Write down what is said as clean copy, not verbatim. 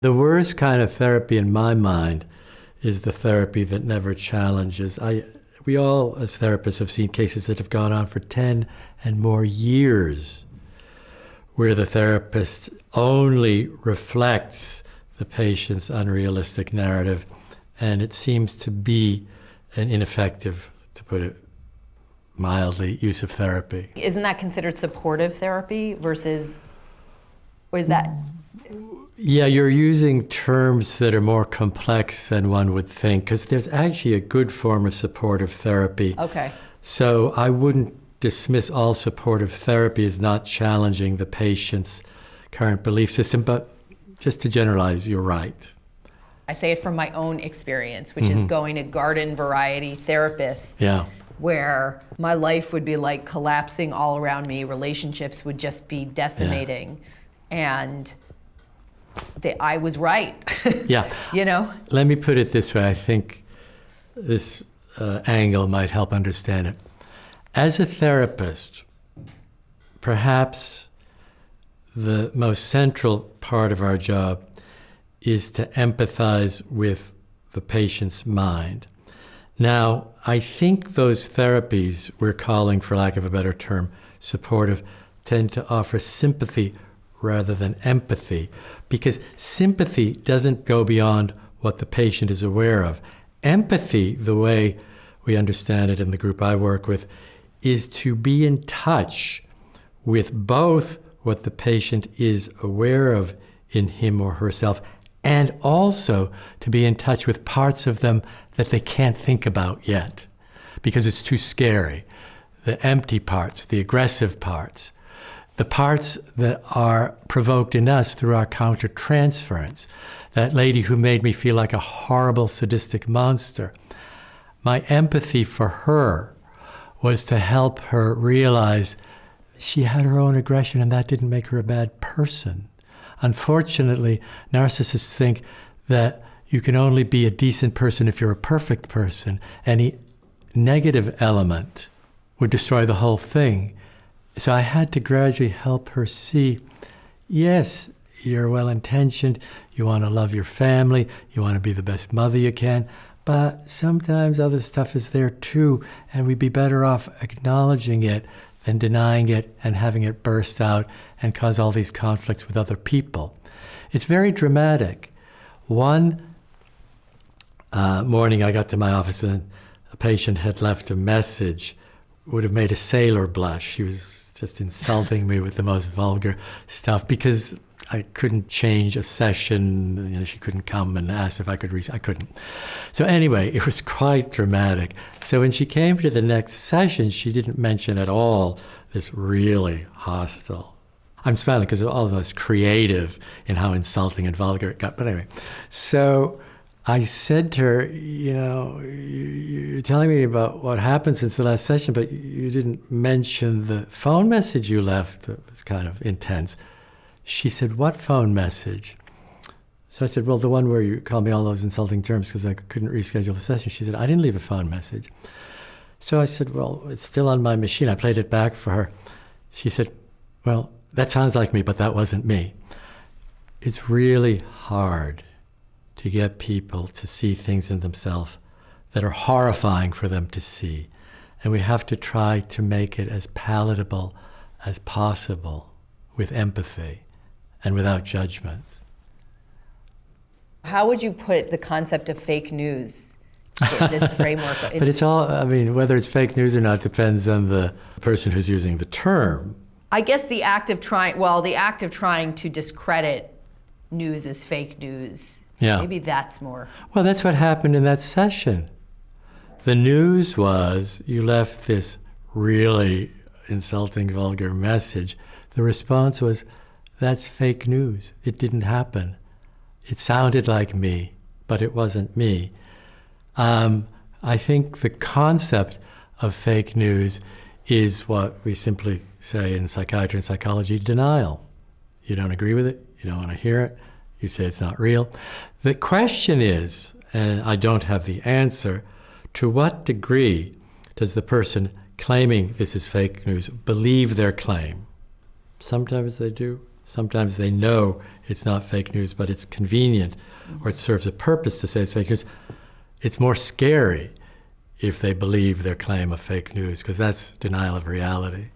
The worst kind of therapy in my mind is the therapy that never challenges. We all, as therapists, have seen cases that have gone on for 10 and more years, where the therapist only reflects the patient's unrealistic narrative, and it seems to be an ineffective, to put it mildly, use of therapy. Isn't that considered supportive therapy versus, or is that? Yeah, you're using terms that are more complex than one would think, because there's actually a good form of supportive therapy. Okay. So I wouldn't dismiss all supportive therapy as not challenging the patient's current belief system, but just to generalize, you're right. I say it from my own experience, which is going to garden variety therapists. Yeah. Where my life would be like collapsing all around me, relationships would just be decimating, and I was right. Yeah. You know? Let me put it this way. I think this angle might help understand it. As a therapist, perhaps the most central part of our job is to empathize with the patient's mind. Now, I think those therapies we're calling, for lack of a better term, supportive, tend to offer sympathy rather than empathy, because sympathy doesn't go beyond what the patient is aware of. Empathy, the way we understand it in the group I work with, is to be in touch with both what the patient is aware of in him or herself, and also to be in touch with parts of them that they can't think about yet because it's too scary. The empty parts, the aggressive parts, the parts that are provoked in us through our countertransference. That lady who made me feel like a horrible sadistic monster. My empathy for her was to help her realize she had her own aggression and that didn't make her a bad person. Unfortunately, narcissists think that you can only be a decent person if you're a perfect person. Any negative element would destroy the whole thing. So I had to gradually help her see, yes, you're well-intentioned, you want to love your family, you want to be the best mother you can, but sometimes other stuff is there too, and we'd be better off acknowledging it than denying it and having it burst out and cause all these conflicts with other people. It's very dramatic. One morning I got to my office and a patient had left a message, would have made a sailor blush. She was just insulting me with the most vulgar stuff because I couldn't change a session. You know, she couldn't come and ask if I could I couldn't. So anyway, it was quite dramatic. So when she came to the next session, she didn't mention at all this really hostile. I'm smiling because it was almost creative in how insulting and vulgar it got. But anyway, so I said to her, you know, you're telling me about what happened since the last session, but you didn't mention the phone message you left. It was kind of intense. She said, what phone message? So I said, well, the one where you called me all those insulting terms because I couldn't reschedule the session. She said, I didn't leave a phone message. So I said, well, it's still on my machine. I played it back for her. She said, well, that sounds like me, but that wasn't me. It's really hard to get people to see things in themselves that are horrifying for them to see. And we have to try to make it as palatable as possible with empathy and without judgment. How would you put the concept of fake news in this framework? But it's all, I mean, whether it's fake news or not depends on the person who's using the term. I guess the act of trying to discredit news as fake news. Yeah. Maybe that's more. Well, that's what happened in that session. The news was you left this really insulting, vulgar message. The response was, that's fake news. It didn't happen. It sounded like me, but it wasn't me. I think the concept of fake news is what we simply say in psychiatry and psychology, denial. You don't agree with it, you don't want to hear it, you say it's not real. The question is, and I don't have the answer, to what degree does the person claiming this is fake news believe their claim? Sometimes they do, Sometimes they know it's not fake news, but it's convenient or it serves a purpose to say it's fake news. It's more scary if they believe their claim of fake news, because that's denial of reality.